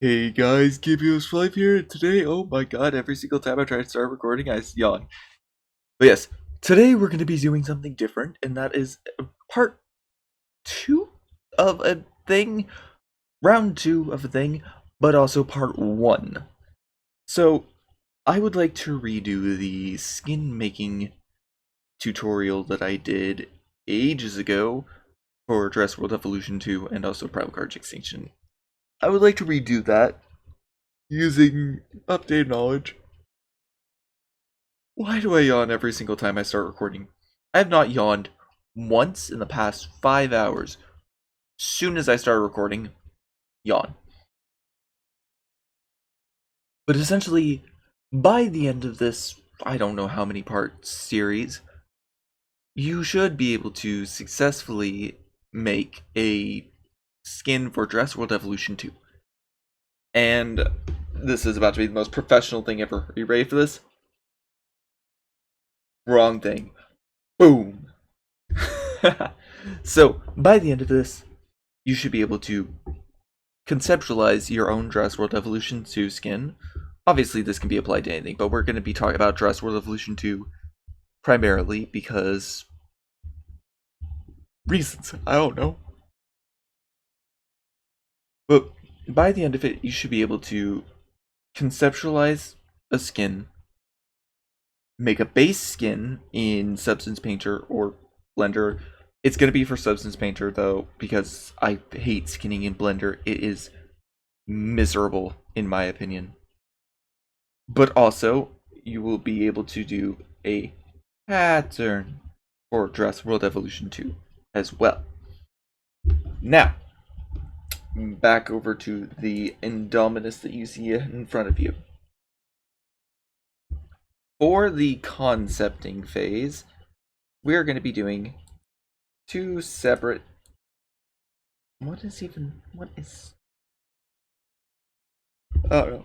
Hey guys, Gibios5 here. Today, oh my god, every single time I try to start recording, I yawn. But yes, today we're going to be doing something different, and that is part two of a thing, round two of a thing, but also part one. So, I would like to redo the skin making tutorial that I did ages ago for Jurassic World Evolution 2 and also Primal Carnage Extinction. I would like to redo that using updated knowledge. Why do I yawn every single time I start recording? I have not yawned once in the past 5 hours. Soon as I start recording, yawn. But essentially, by the end of this, I don't know how many part series, you should be able to successfully make a skin for Jurassic World Evolution 2. And this is about to be the most professional thing ever. Are you ready for this? Wrong thing. Boom! So, by the end of this, you should be able to conceptualize your own Jurassic World Evolution 2 skin. Obviously, this can be applied to anything, but we're going to be talking about Jurassic World Evolution 2 primarily because reasons. I don't know. But by the end of it, you should be able to conceptualize a skin, make a base skin in Substance Painter or Blender. It's going to be for Substance Painter though, because I hate skinning in Blender. It is miserable, in my opinion. But also, you will be able to do a pattern for Jurassic World Evolution 2 as well. Now, back over to the Indominus that you see in front of you. For the concepting phase, we are going to be doing two separate. What is even. What is. Oh no.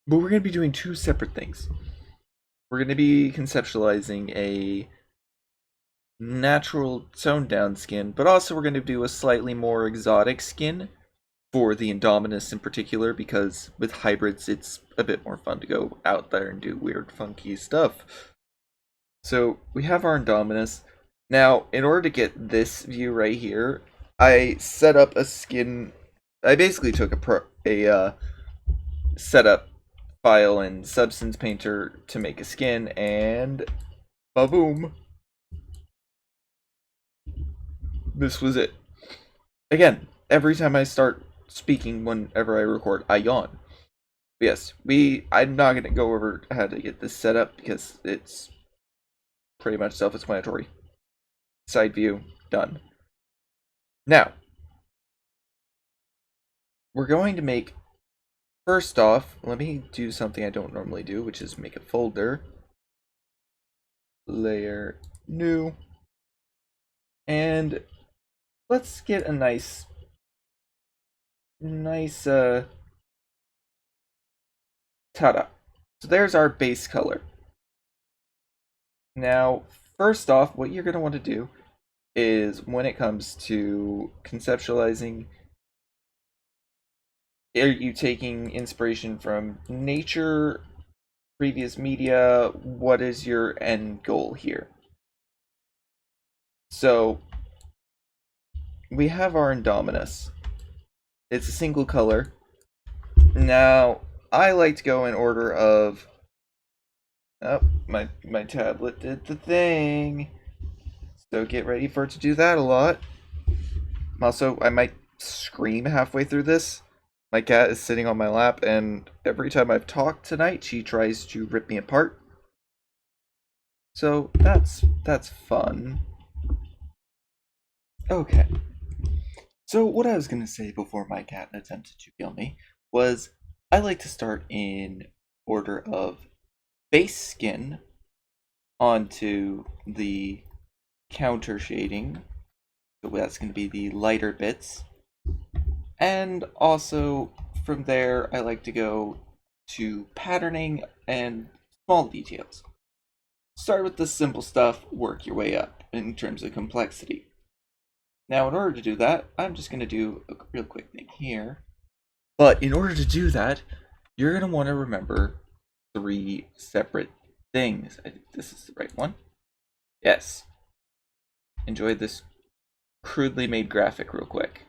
But we're going to be doing two separate things. We're going to be conceptualizing a natural toned down skin, but also we're going to do a slightly more exotic skin for the Indominus in particular, because with hybrids it's a bit more fun to go out there and do weird funky stuff. So we have our Indominus. Now, in order to get this view right here, I set up a skin. I basically took a setup file in Substance Painter to make a skin, and ba-boom, this was it. Again, every time I start speaking whenever I record, I yawn. But yes, I'm not gonna go over how to get this set up because it's pretty much self-explanatory. Side view, done. Now, we're going to make, first off, let me do something I don't normally do, which is make a folder, layer, new, and let's get a nice ta-da. So there's our base color. Now, first off, what you're going to want to do is when it comes to conceptualizing, are you taking inspiration from nature, previous media? What is your end goal here? So, we have our Indominus. It's a single color. Now, I like to go in order of. Oh, my tablet did the thing. So get ready for it to do that a lot. Also, I might scream halfway through this. My cat is sitting on my lap, and every time I've talked tonight, she tries to rip me apart. So that's fun. Okay. So what I was gonna say before my cat attempted to kill me was I like to start in order of base skin onto the counter shading. So that's gonna be the lighter bits. And also from there I like to go to patterning and small details. Start with the simple stuff, work your way up in terms of complexity. Now, in order to do that, I'm just going to do a real quick thing here. But in order to do that, you're going to want to remember 3 separate things. I think this is the right one. Yes. Enjoy this crudely made graphic real quick.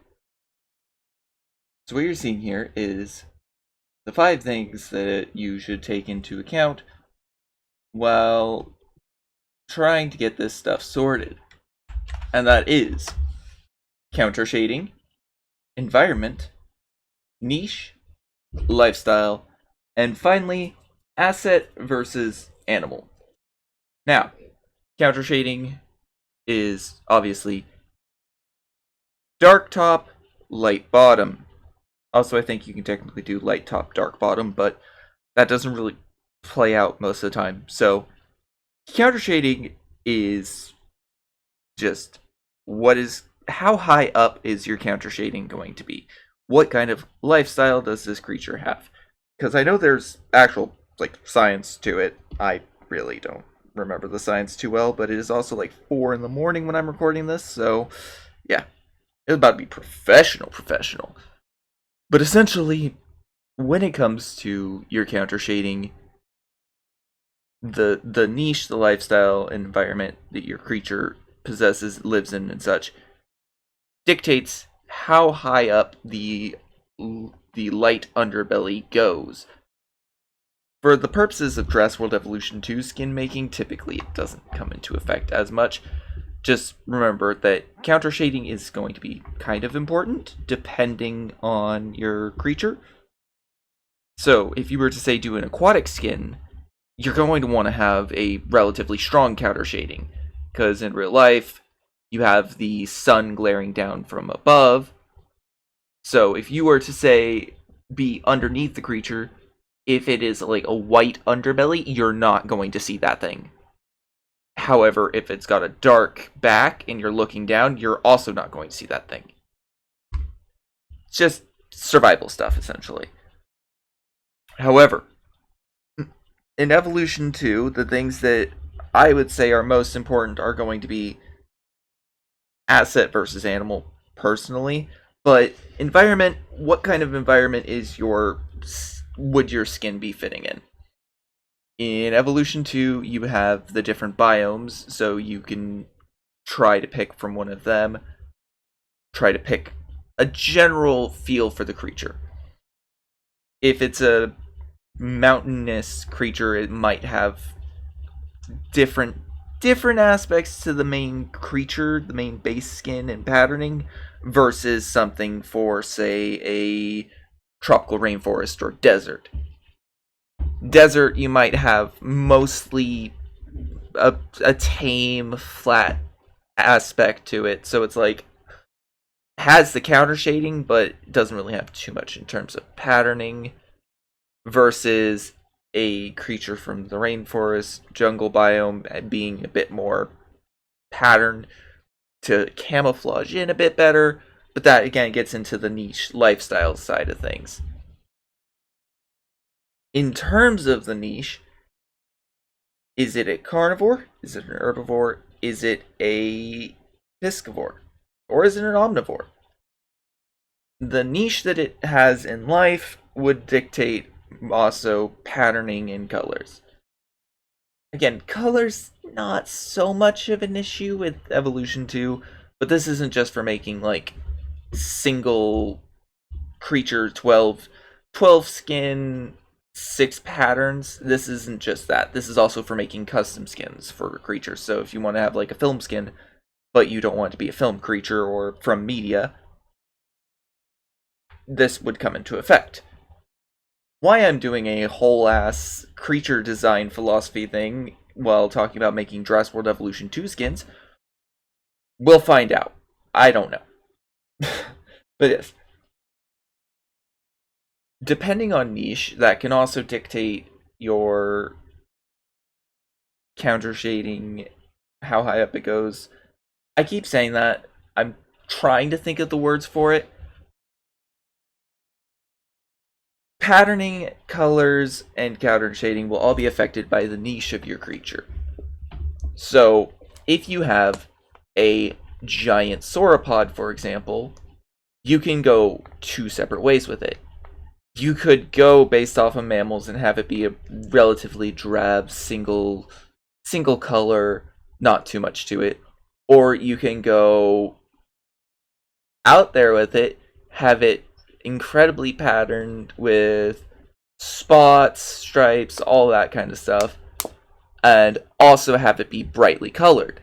So what you're seeing here is the 5 things that you should take into account while trying to get this stuff sorted. And that is counter shading, environment, niche, lifestyle, and finally, asset versus animal. Now, counter shading is obviously dark top, light bottom. Also, I think you can technically do light top, dark bottom, but that doesn't really play out most of the time. So, counter shading is just how high up is your counter shading going to be? What kind of lifestyle does this creature have? Because I know there's actual science to it. I really don't remember the science too well, but it is also 4 in the morning when I'm recording this, so yeah, it's about to be professional. But essentially, when it comes to your counter shading, the niche, the lifestyle environment that your creature possesses, lives in, and such, dictates how high up the light underbelly goes. For the purposes of Jurassic World Evolution 2 skin making, typically it doesn't come into effect as much. Just remember that counter shading is going to be kind of important depending on your creature. So if you were to say do an aquatic skin, you're going to want to have a relatively strong counter shading, because in real life you have the sun glaring down from above. So if you were to say be underneath the creature, if it is a white underbelly, you're not going to see that thing. However, if it's got a dark back and you're looking down, you're also not going to see that thing. It's just survival stuff, essentially. However, in Evolution 2, the things that I would say are most important are going to be asset versus animal, personally. But environment, what kind of environment would your skin be fitting in? In Evolution 2, you have the different biomes, so you can try to pick from one of them. Try to pick a general feel for the creature. If it's a mountainous creature, it might have different aspects to the main creature, the main base skin and patterning, versus something for, say, a tropical rainforest or desert. Desert, you might have mostly a tame, flat aspect to it, so it's has the counter shading, but doesn't really have too much in terms of patterning, versus a creature from the rainforest, jungle biome being a bit more patterned to camouflage in a bit better, but that again gets into the niche lifestyle side of things. In terms of the niche, is it a carnivore? Is it an herbivore? Is it a piscivore? Or is it an omnivore? The niche that it has in life would dictate also patterning in colors. Again, colors not so much of an issue with Evolution 2, but this isn't just for making single creature 12 skin, 6 patterns. This isn't just that. This is also for making custom skins for creatures. So if you want to have a film skin, but you don't want it to be a film creature or from media, this would come into effect. Why I'm doing a whole ass creature design philosophy thing while talking about making Jurassic World Evolution 2 skins, we'll find out. I don't know. But yes. Depending on niche, that can also dictate your counter shading, how high up it goes. I keep saying that. I'm trying to think of the words for it. Patterning, colors, and counter shading will all be affected by the niche of your creature. So, if you have a giant sauropod, for example, you can go two separate ways with it. You could go based off of mammals and have it be a relatively drab single color, not too much to it. Or you can go out there with it, have it incredibly patterned with spots, stripes, all that kind of stuff, and also have it be brightly colored.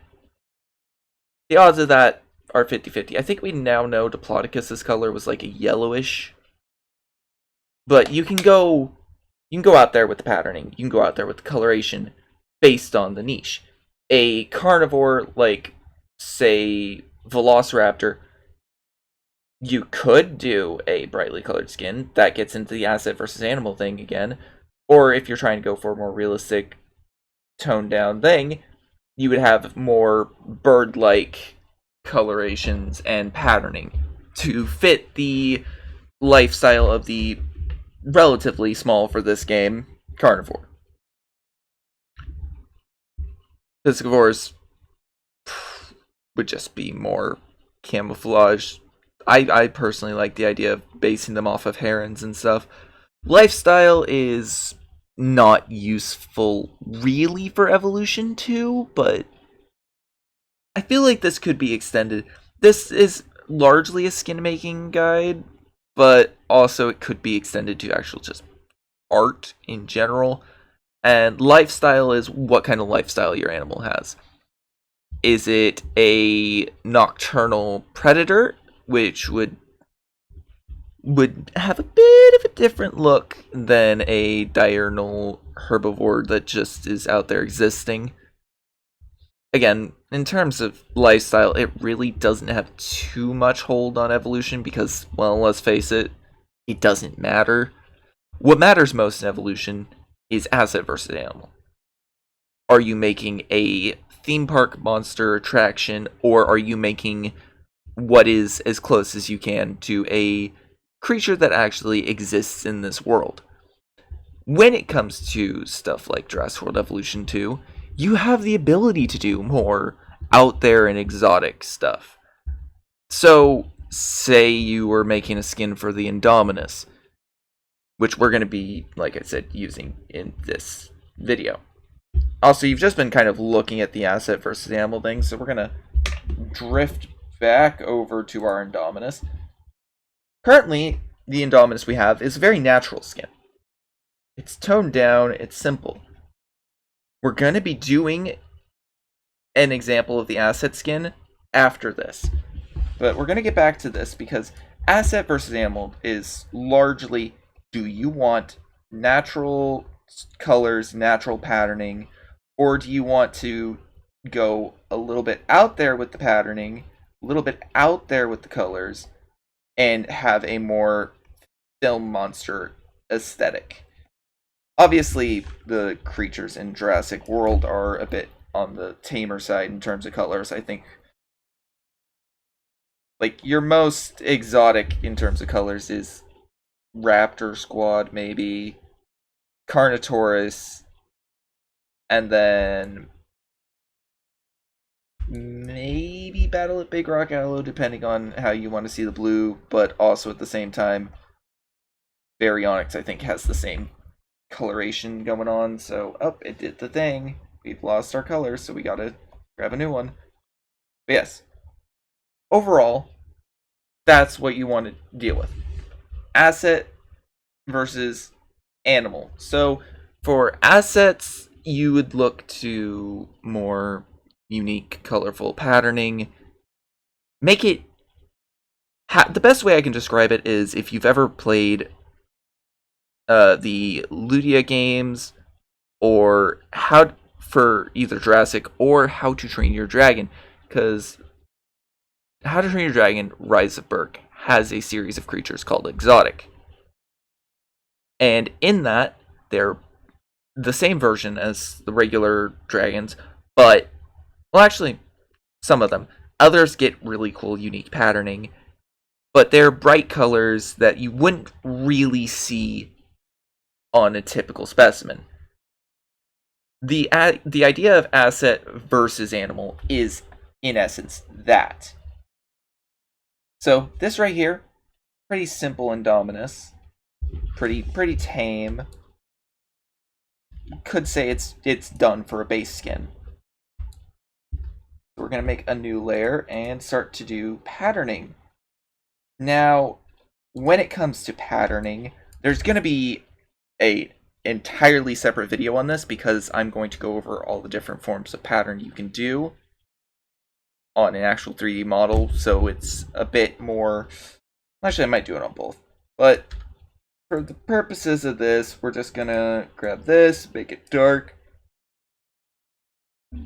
The odds of that are 50-50. I think we now know Diplodocus's color was like a yellowish. But you can go out there with the patterning. You can go out there with the coloration based on the niche. A carnivore like, say, Velociraptor, you could do a brightly colored skin. That gets into the asset versus animal thing again. Or if you're trying to go for a more realistic, toned down thing, you would have more bird-like colorations and patterning to fit the lifestyle of the relatively small for this game carnivore. Piscivores would just be more camouflage. I personally like the idea of basing them off of herons and stuff. Lifestyle is not useful really for evolution 2, but I feel like this could be extended. This is largely a skin making guide, but also it could be extended to actual just art in general. And lifestyle is what kind of lifestyle your animal has. Is it a nocturnal predator, which would have a bit of a different look than a diurnal herbivore that just is out there existing? Again, in terms of lifestyle, it really doesn't have too much hold on evolution because, well, let's face it, it doesn't matter. What matters most in evolution is asset versus animal. Are you making a theme park monster attraction, or are you making what is as close as you can to a creature that actually exists in this world? When it comes to stuff like Jurassic World Evolution 2, you have the ability to do more out there and exotic stuff. So, say you were making a skin for the Indominus, which we're going to be, like I said, using in this video. Also, you've just been kind of looking at the asset versus animal thing, so we're going to drift back over to our Indominus. Currently, the Indominus we have is a very natural skin. It's toned down, it's simple. We're going to be doing an example of the asset skin after this. But we're going to get back to this because asset versus animal is largely, do you want natural colors, natural patterning, or do you want to go a little bit out there with the patterning, a little bit out there with the colors, and have a more film monster aesthetic? Obviously, the creatures in Jurassic World are a bit on the tamer side in terms of colors. I think, like, your most exotic in terms of colors is Raptor Squad, maybe, Carnotaurus, and then maybe Battle at Big Rock Aloe, depending on how you want to see the blue, but also at the same time, Baryonyx, I think, has the same coloration going on. So, it did the thing. We've lost our colors, so we gotta grab a new one. But yes, overall, that's what you want to deal with. Asset versus animal. So, for assets, you would look to more unique, colorful patterning. Make it... the best way I can describe it is if you've ever played the Ludia games, or for either Jurassic or How to Train Your Dragon, because How to Train Your Dragon Rise of Berk has a series of creatures called Exotic. And in that, they're the same version as the regular dragons, but, well, actually, some of them. Others get really cool, unique patterning, but they're bright colors that you wouldn't really see on a typical specimen. The idea of asset versus animal is in essence, that. So this right here, pretty simple Indominus. Pretty tame. Could say it's done for a base skin. We're going to make a new layer and start to do patterning. Now, when it comes to patterning, there's going to be a entirely separate video on this because I'm going to go over all the different forms of pattern you can do on an actual 3D model, so it's a bit more... Actually, I might do it on both. But for the purposes of this, we're just going to grab this, make it dark,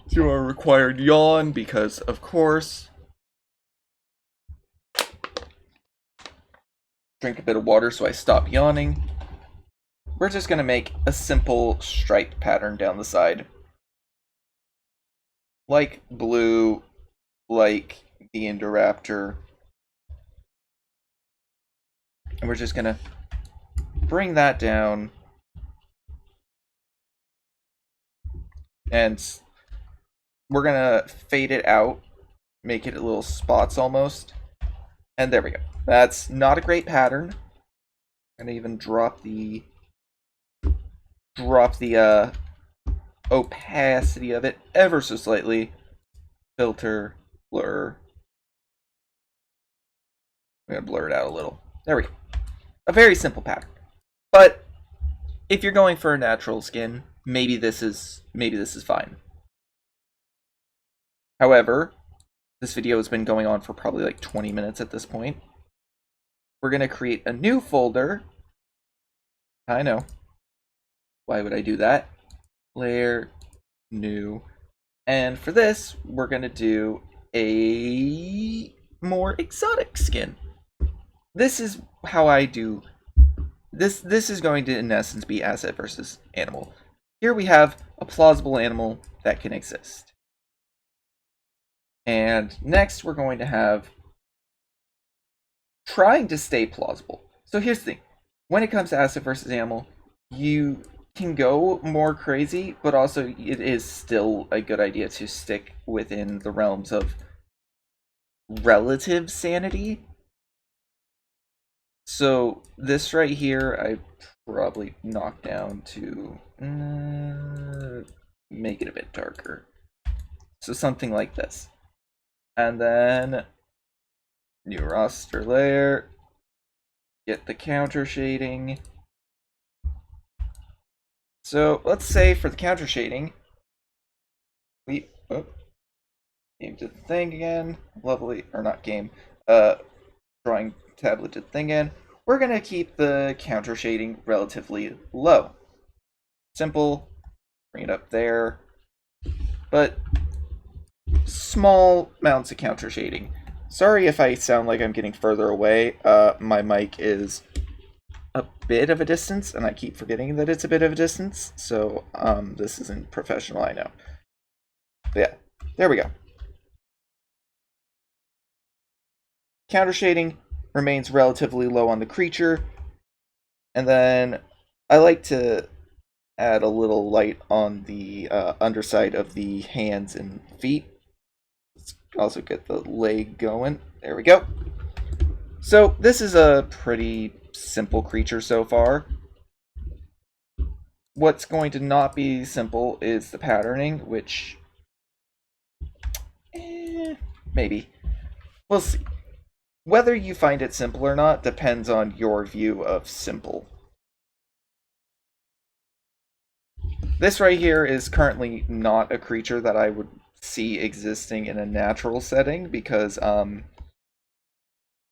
do our required yawn, because of course. Drink a bit of water so I stop yawning. We're just going to make a simple stripe pattern down the side. Like blue, like the Indoraptor. And we're just going to bring that down. And we're going to fade it out, make it little spots almost. And there we go. That's not a great pattern. I'm going to even drop the opacity of it ever so slightly. Filter, blur. I'm going to blur it out a little. There we go. A very simple pattern. But if you're going for a natural skin, maybe this is fine. However, this video has been going on for probably like 20 minutes at this point. We're going to create a new folder. I know. Why would I do that? Layer, new. And for this, we're going to do a more exotic skin. This is how I do... This is going to, in essence, be asset versus animal. Here we have a plausible animal that can exist. And next, we're going to have trying to stay plausible. So here's the thing. When it comes to asset versus animal, you can go more crazy, but also it is still a good idea to stick within the realms of relative sanity. So this right here, I probably knock down to make it a bit darker. So something like this. And then new roster layer, get the counter shading. So let's say for the counter shading, we game did the thing again. Lovely, or not game. Drawing tablet did the thing again. We're gonna keep the counter shading relatively low. Simple. Bring it up there. But small amounts of counter shading. Sorry if I sound like I'm getting further away. My mic is a bit of a distance, and I keep forgetting that it's a bit of a distance, so this isn't professional, I know. But yeah, there we go. Counter shading remains relatively low on the creature, and then I like to add a little light on the underside of the hands and feet. Let's also get the leg going. There we go. So this is a pretty simple creature so far. What's going to not be simple is the patterning, which maybe. We'll see. Whether you find it simple or not depends on your view of simple. This right here is currently not a creature that I would see existing in a natural setting because,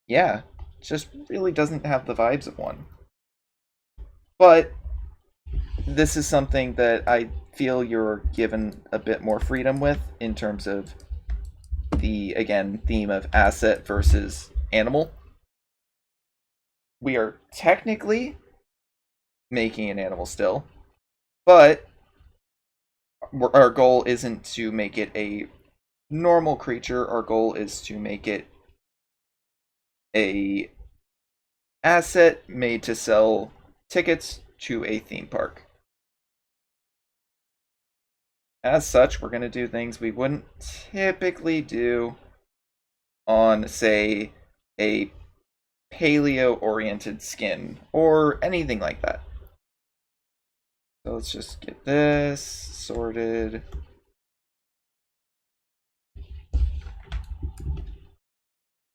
yeah, it just really doesn't have the vibes of one. But this is something that I feel you're given a bit more freedom with in terms of the, again, theme of asset versus animal. We are technically making an animal still, but our goal isn't to make it a normal creature. Our goal is to make it a asset made to sell tickets to a theme park. as such, we're going to do things we wouldn't typically do on, say, a paleo-oriented skin or anything like that. So let's just get this sorted.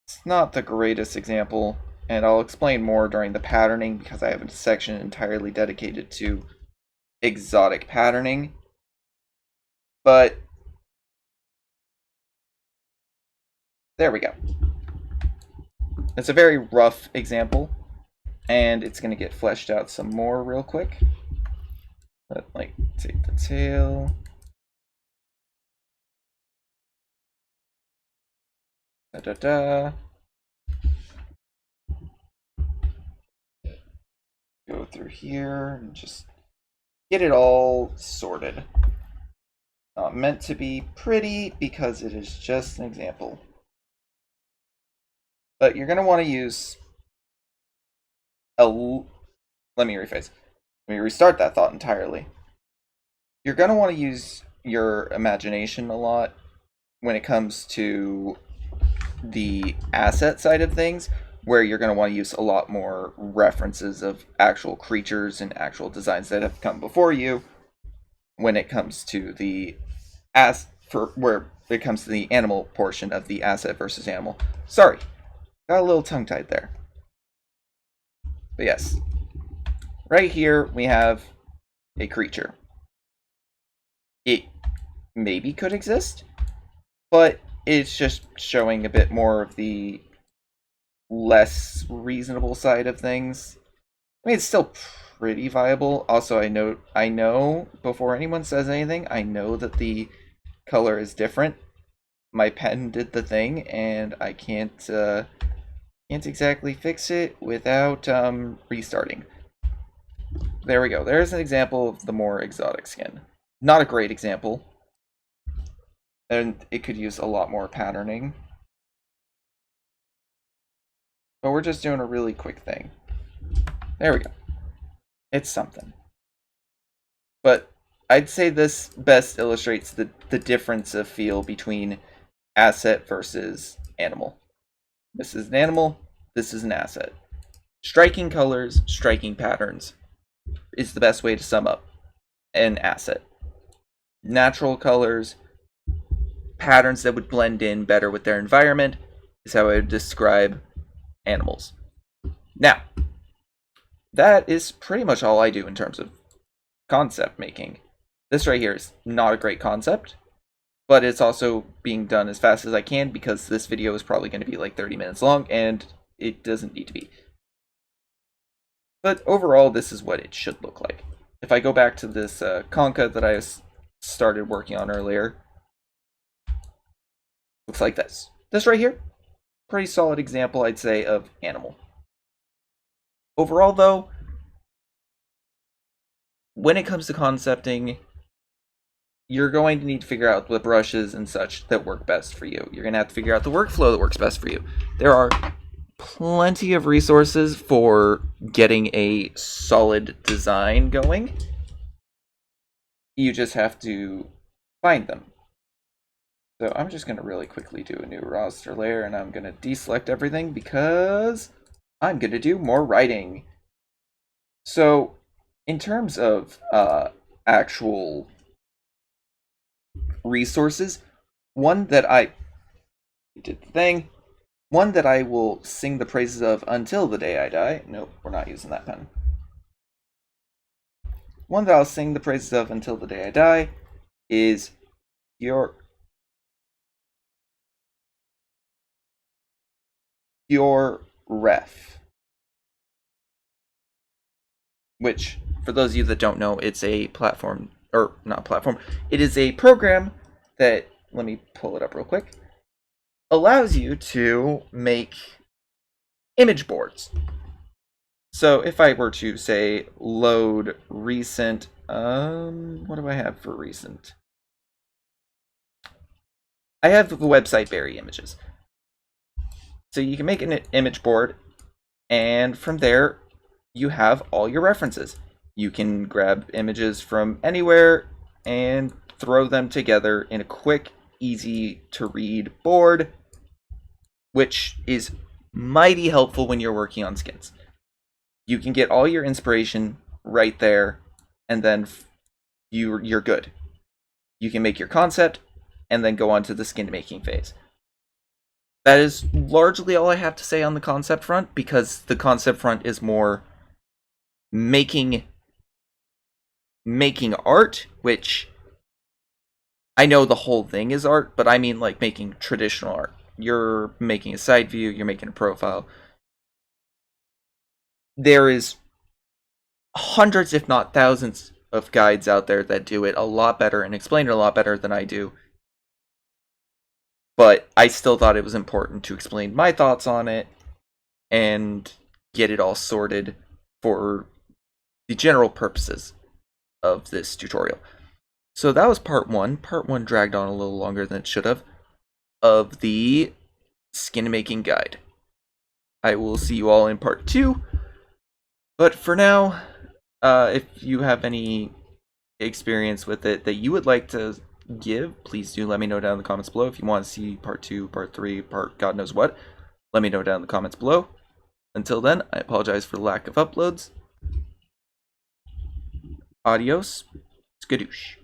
It's not the greatest example, and I'll explain more during the patterning because I have a section entirely dedicated to exotic patterning. But there we go. It's a very rough example, and it's going to get fleshed out some more real quick. But, like, take the tail. Da-da-da. Go through here and just get it all sorted. Not meant to be pretty because it is just an example. But you're going to want to use let me rephrase. Let me restart that thought entirely. You're going to want to use your imagination a lot when it comes to the asset side of things, where you're going to want to use a lot more references of actual creatures and actual designs that have come before you when it comes to the where it comes to the animal portion of the asset versus animal. Sorry, got a little tongue-tied there. But yes, right here we have a creature. It maybe could exist, but it's just showing a bit more of the less reasonable side of things. I mean, it's still pretty viable. Also, I know before anyone says anything, I know that the color is different. My pen did the thing, and I can't exactly fix it without restarting. There we go. There's an example of the more exotic skin. Not a great example, and it could use a lot more patterning. But we're just doing a really quick thing. There we go. It's something. But I'd say this best illustrates the difference of feel between asset versus animal. This is an animal, this is an asset. Striking colors, striking patterns is the best way to sum up an asset. Natural colors, patterns that would blend in better with their environment is how I would describe animals. Now, that is pretty much all I do in terms of concept making. This right here is not a great concept, but it's also being done as fast as I can because this video is probably going to be like 30 minutes long, and it doesn't need to be. But overall, this is what it should look like. If I go back to this Conca that I started working on earlier, looks like this. This right here, pretty solid example, I'd say, of animal. Overall, though, when it comes to concepting, you're going to need to figure out the brushes and such that work best for you. You're going to have to figure out the workflow that works best for you. There are plenty of resources for getting a solid design going. You just have to find them. So I'm just going to really quickly do a new raster layer, and I'm going to deselect everything because I'm going to do more writing. So in terms of actual resources, one that I will sing the praises of until the day I die. Nope, we're not using that pen. One that I'll sing the praises of until the day I die is your ref. Which, for those of you that don't know, it's a platform, or not platform, it is a program that, let me pull it up real quick, allows you to make image boards. So if I were to say load recent, what do I have for recent? I have the website Berry Images. So you can make an image board, and from there you have all your references. You can grab images from anywhere and throw them together in a quick, easy to read board, which is mighty helpful when you're working on skins. You can get all your inspiration right there, and then you're good. You can make your concept, and then go on to the skin making phase. That is largely all I have to say on the concept front, because the concept front is more making art, which I know the whole thing is art, but I mean like making traditional art. You're making a side view, you're making a profile. There is hundreds, if not thousands, of guides out there that do it a lot better and explain it a lot better than I do. But I still thought it was important to explain my thoughts on it and get it all sorted for the general purposes of this tutorial. So that was part one. Part one dragged on a little longer than it should have, of the skin making guide. I will see you all in part two. But for now, if you have any experience with it that you would like to give, please do let me know down in the comments below. If you want to see part 2, part 3, part God knows what, let me know down in the comments below. Until then, I apologize for the lack of uploads. Adios. Skadoosh.